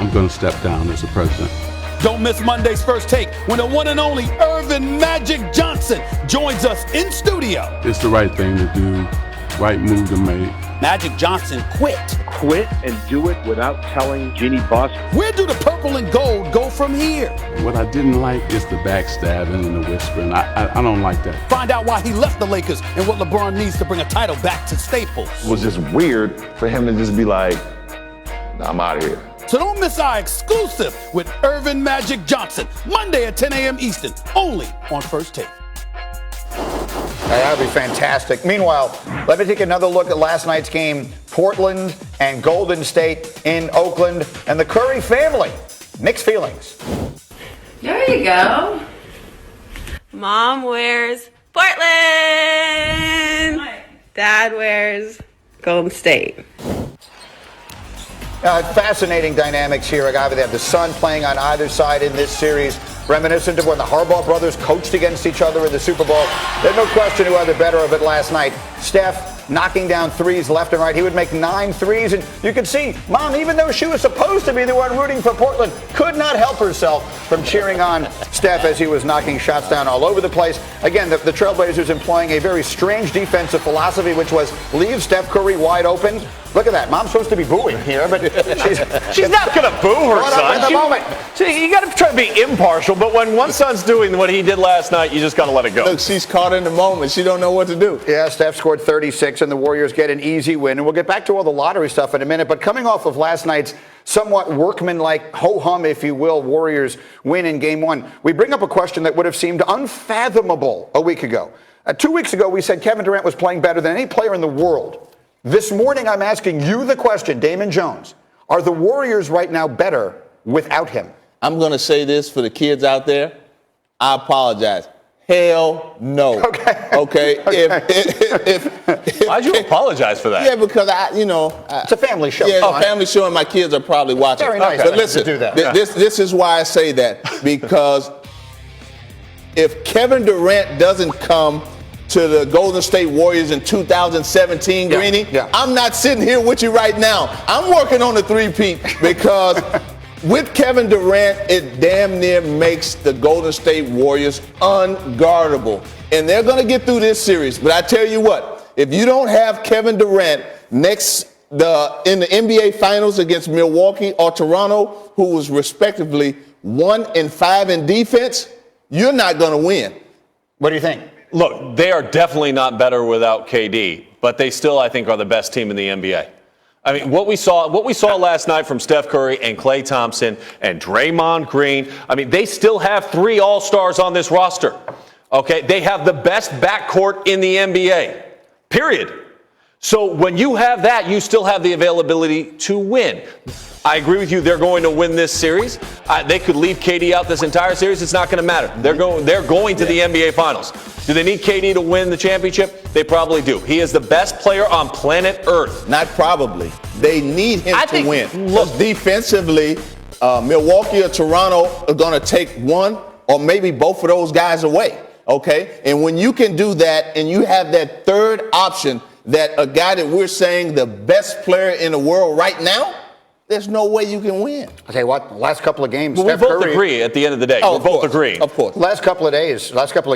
I'm going to step down as the president. Don't miss Monday's First Take when the one and only Irvin Magic Johnson joins us in studio. It's the right thing to do, right move to make. Magic Johnson quit and do it without telling Jeannie Buss. Where do the purple and gold go from here? What I didn't like is the backstabbing and the whispering. I don't like that. Find out why he left the Lakers and what LeBron needs to bring a title back to Staples. It was just weird for him to just be like, nah, I'm out of here. So don't miss our exclusive with Irvin Magic Johnson, Monday at 10 a.m. Eastern, only on First Take. That would be fantastic. Meanwhile, let me take another look at last night's game. Portland and Golden State in Oakland, and the Curry family. Mixed feelings. There you go. Mom wears Portland. Dad wears Golden State. Fascinating dynamics here. They have the Sun playing on either side in this series, reminiscent of when the Harbaugh brothers coached against each other in the Super Bowl. There's no question who had the better of it last night. Steph knocking down threes left and right. He would make 9 threes, and you could see Mom, even though she was supposed to be the one rooting for Portland, could not help herself from cheering on Steph as he was knocking shots down all over the place. Again, the Trailblazers employing a very strange defensive philosophy, which was leave Steph Curry wide open. Look at that. Mom's supposed to be booing here, but she's not going to boo her son. At the moment. You got to try to be impartial, but when one son's doing what he did last night, you just got to let it go. Look, she's caught in the moment. She don't know what to do. Yeah, Steph scored 36, and the Warriors get an easy win. And we'll get back to all the lottery stuff in a minute. But coming off of last night's somewhat workmanlike ho-hum, if you will, Warriors win in Game 1, we bring up a question that would have seemed unfathomable a week ago. 2 weeks ago, we said Kevin Durant was playing better than any player in the world. This morning, I'm asking you the question, Damon Jones. Are the Warriors right now better without him? I'm going to say this for the kids out there. I apologize. Hell no. Okay. Why'd you apologize for that? Yeah, because it's a family show. Yeah, a family show, and my kids are probably watching. Very nice. But listen, to do that. This is why I say that, because if Kevin Durant doesn't come to the Golden State Warriors in 2017, Greeny, I'm not sitting here with you right now. I'm working on the three-peat because with Kevin Durant, it damn near makes the Golden State Warriors unguardable. And they're going to get through this series. But I tell you what, if you don't have Kevin Durant in the NBA Finals against Milwaukee or Toronto, who was respectively 1 and 5 in defense, you're not going to win. What do you think? Look, they are definitely not better without KD, but they still, I think, are the best team in the NBA. I mean, what we saw last night from Steph Curry and Klay Thompson and Draymond Green, I mean, they still have 3 All-Stars on this roster. Okay? They have the best backcourt in the NBA. Period. So when you have that, you still have the availability to win. I agree with you. They're going to win this series. They could leave KD out this entire series. It's not going to matter. They're going to the NBA Finals. Do they need KD to win the championship? They probably do. He is the best player on planet Earth. Not probably. They need him to win. Look, defensively, Milwaukee or Toronto are going to take one or maybe both of those guys away. Okay? And when you can do that and you have that third option, that a guy that we're saying the best player in the world right now, there's no way you can win. I'll tell you what, the last couple of games, well, we both agree at the end of the day. Oh, we both agree. Of course. Last couple of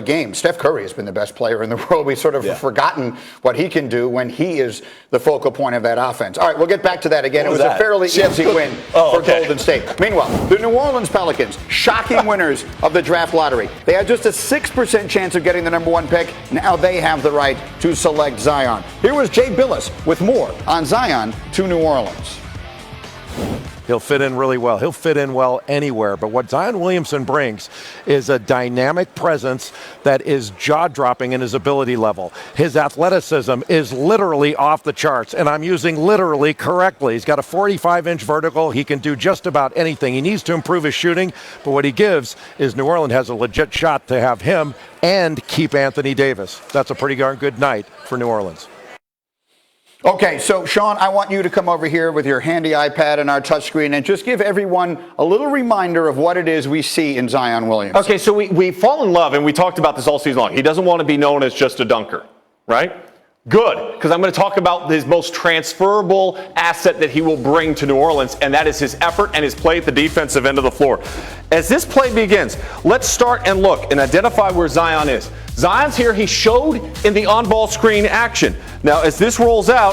games, Steph Curry has been the best player in the world. We've sort of forgotten what he can do when he is the focal point of that offense. All right, we'll get back to that again. It was a fairly easy win for Golden State. Meanwhile, the New Orleans Pelicans, shocking winners of the draft lottery. They had just a 6% chance of getting the number 1 pick. Now they have the right to select Zion. Here was Jay Billis with more on Zion to New Orleans. He'll fit in really well. He'll fit in well anywhere. But what Zion Williamson brings is a dynamic presence that is jaw-dropping in his ability level. His athleticism is literally off the charts, and I'm using literally correctly. He's got a 45-inch vertical. He can do just about anything. He needs to improve his shooting, but what he gives is New Orleans has a legit shot to have him and keep Anthony Davis. That's a pretty darn good night for New Orleans. Okay, so Sean, I want you to come over here with your handy iPad and our touchscreen and just give everyone a little reminder of what it is we see in Zion Williamson. Okay, so we fall in love, and we talked about this all season long. He doesn't want to be known as just a dunker, right? Good, because I'm going to talk about his most transferable asset that he will bring to New Orleans, and that is his effort and his play at the defensive end of the floor. As this play begins, let's start and look and identify where Zion is. Zion's here. He showed in the on-ball screen action. Now, as this rolls out,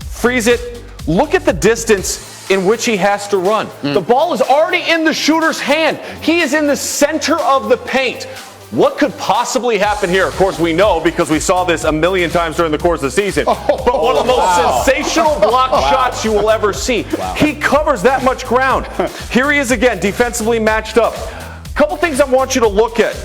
freeze it. Look at the distance in which he has to run. The ball is already in the shooter's hand. He is in the center of the paint. What could possibly happen here? Of course, we know because we saw this a million times during the course of the season. But one of the most sensational block shots you will ever see. He covers that much ground. Here he is again, defensively matched up. A couple things I want you to look at.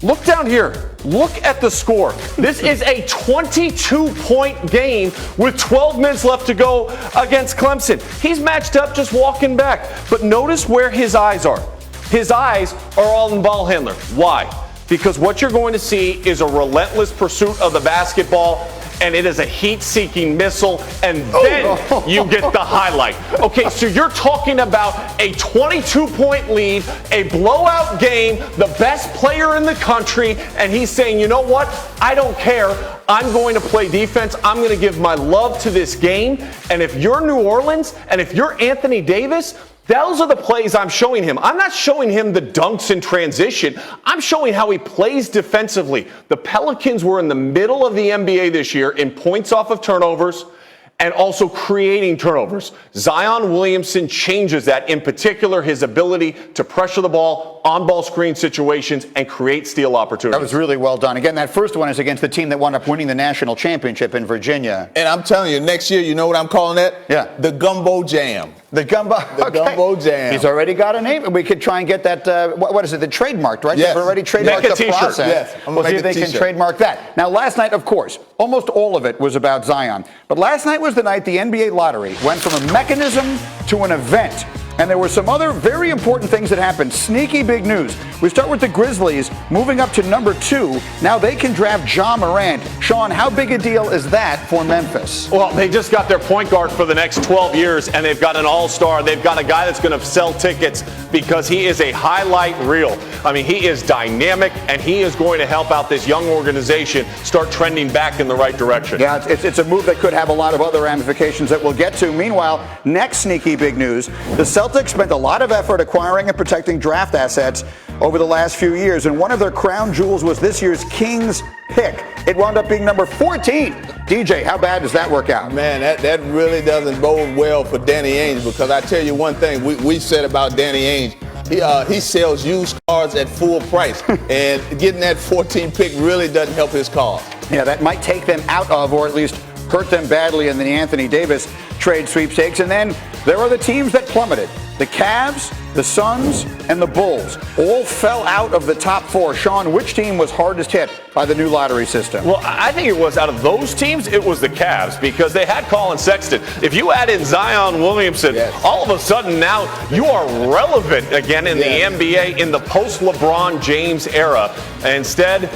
Look down here. Look at the score. This is a 22-point game with 12 minutes left to go against Clemson. He's matched up just walking back. But notice where his eyes are. His eyes are all in ball handler. Why? Because what you're going to see is a relentless pursuit of the basketball, and it is a heat-seeking missile, and then you get the highlight. Okay, so you're talking about a 22-point lead, a blowout game, the best player in the country, and he's saying, you know what? I don't care. I'm going to play defense. I'm going to give my love to this game, and if you're New Orleans, and if you're Anthony Davis, those are the plays I'm showing him. I'm not showing him the dunks in transition. I'm showing how he plays defensively. The Pelicans were in the middle of the NBA this year in points off of turnovers and also creating turnovers. Zion Williamson changes that, in particular his ability to pressure the ball, on-ball screen situations, and create steal opportunities. That was really well done. Again, that first one is against the team that wound up winning the national championship in Virginia. And I'm telling you, next year, you know what I'm calling that? Yeah. The Gumbo Jam. The Gumbo. Gumbo Jam. He's already got a name. We could try and get that, what is it, the trademarked, right? Yes. They've already trademarked the process. Yes. We'll see if they can trademark that. Now, last night, of course, almost all of it was about Zion. But last night was the night the NBA lottery went from a mechanism to an event. And there were some other very important things that happened. Sneaky big news. We start with the Grizzlies moving up to number 2. Now they can draft Ja Morant. Sean, how big a deal is that for Memphis? Well, they just got their point guard for the next 12 years, and they've got an all-star. They've got a guy that's going to sell tickets because he is a highlight reel. I mean, he is dynamic, and he is going to help out this young organization start trending back in the right direction. Yeah, it's a move that could have a lot of other ramifications that we'll get to. Meanwhile, next sneaky big news, the Celtics spent a lot of effort acquiring and protecting draft assets over the last few years, and one of their crown jewels was this year's Kings pick. It wound up being number 14. DJ, how bad does that work out? Man, that really doesn't bode well for Danny Ainge, because I tell you one thing we said about Danny Ainge. He sells used cars at full price, and getting that 14 pick really doesn't help his cause. Yeah, that might take them out of, or at least hurt them badly in the Anthony Davis trade sweepstakes. And then there are the teams that plummeted. The Cavs, the Suns, and the Bulls all fell out of the top 4. Sean, which team was hardest hit by the new lottery system? Well, I think it was out of those teams, it was the Cavs, because they had Colin Sexton. If you add in Zion Williamson, all of a sudden now you are relevant again in the NBA in the post-LeBron James era. Instead,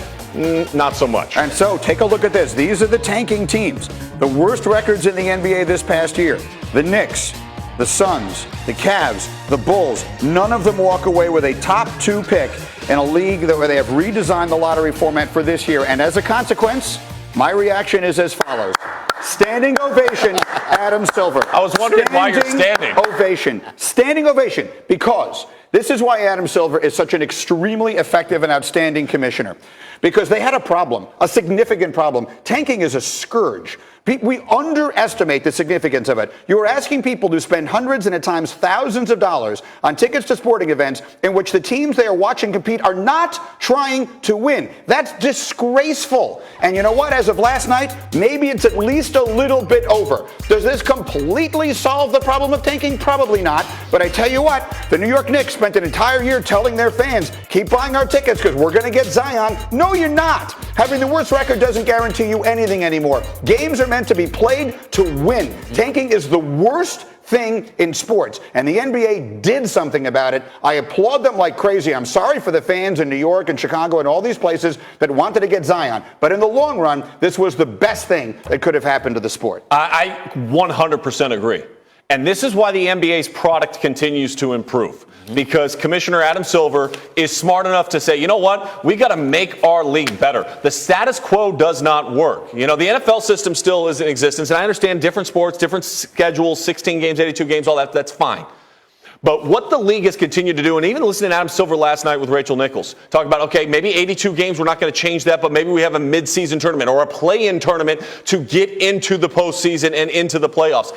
not so much. And so take a look at this. These are the tanking teams. The worst records in the NBA this past year. The Knicks, the Suns, the Cavs, the Bulls. None of them walk away with a top 2 pick in a league where they have redesigned the lottery format for this year. And as a consequence, my reaction is as follows. Standing ovation, Adam Silver. I was wondering why you're standing. Ovation. Standing ovation, because this is why Adam Silver is such an extremely effective and outstanding commissioner. Because they had a problem, a significant problem. Tanking is a scourge. We underestimate the significance of it. You are asking people to spend hundreds and at times thousands of dollars on tickets to sporting events in which the teams they are watching compete are not trying to win. That's disgraceful. And you know what? As of last night, maybe it's at least a little bit over. Does this completely solve the problem of tanking? Probably not. But I tell you what, the New York Knicks spent an entire year telling their fans, keep buying our tickets because we're going to get Zion. No, you're not. Having the worst record doesn't guarantee you anything anymore. Games are meant to be played to win. Tanking is the worst thing in sports, and the NBA did something about it. I applaud them like crazy. I'm sorry for the fans in New York and Chicago and all these places that wanted to get Zion, but in the long run, this was the best thing that could have happened to the sport. I 100% agree. And this is why the NBA's product continues to improve. because Commissioner Adam Silver is smart enough to say, you know what, we got to make our league better. The status quo does not work. You know, the NFL system still is in existence, and I understand different sports, different schedules, 16 games, 82 games, all that, that's fine. But what the league has continued to do, and even listening to Adam Silver last night with Rachel Nichols, talk about, okay, maybe 82 games, we're not going to change that, but maybe we have a mid-season tournament or a play-in tournament to get into the postseason and into the playoffs.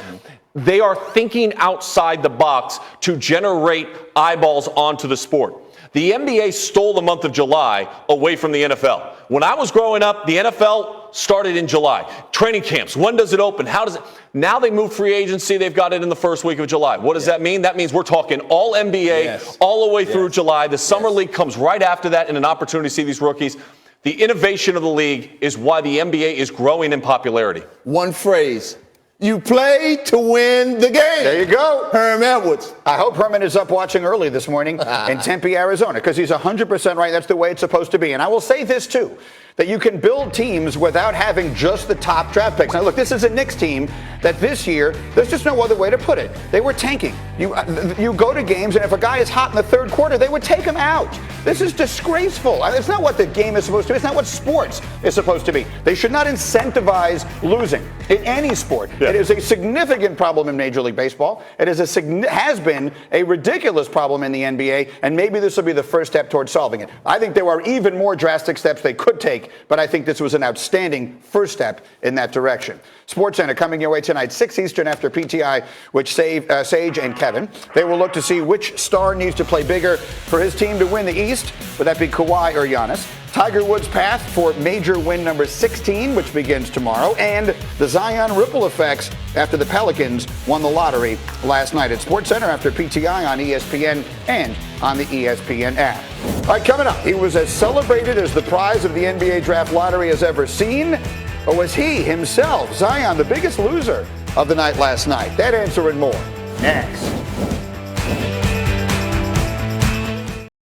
They are thinking outside the box to generate eyeballs onto the sport. The NBA stole the month of July away from the NFL. When I was growing up, the NFL started in July. Training camps, when does it open? How does it? Now they move free agency. They've got it in the first week of July. What does that mean? That means we're talking all NBA all the way through July. The Summer League comes right after that and an opportunity to see these rookies. The innovation of the league is why the NBA is growing in popularity. One phrase. You play to win the game. There you go. Herm Edwards. I hope Herman is up watching early this morning in Tempe, Arizona, because he's 100% right. That's the way it's supposed to be. And I will say this, too, that you can build teams without having just the top draft picks. Now, look, this is a Knicks team that this year, there's just no other way to put it. They were tanking. You go to games, and if a guy is hot in the third quarter, they would take him out. This is disgraceful. It's not what the game is supposed to be. It's not what sports is supposed to be. They should not incentivize losing in any sport. It is a significant problem in Major League Baseball. It is has been a ridiculous problem in the NBA, and maybe this will be the first step towards solving it. I think there are even more drastic steps they could take, but I think this was an outstanding first step in that direction. SportsCenter coming your way tonight, 6 Eastern after PTI, which Sage and Kevin. They will look to see which star needs to play bigger for his team to win the East. Would that be Kawhi or Giannis? Tiger Woods' path for major win number 16, which begins tomorrow, and the Zion ripple effects after the Pelicans won the lottery last night at SportsCenter after PTI on ESPN and on the ESPN app. All right, coming up, he was as celebrated as the prize of the NBA draft lottery has ever seen, or was he himself, Zion, the biggest loser of the night last night? That answer and more next.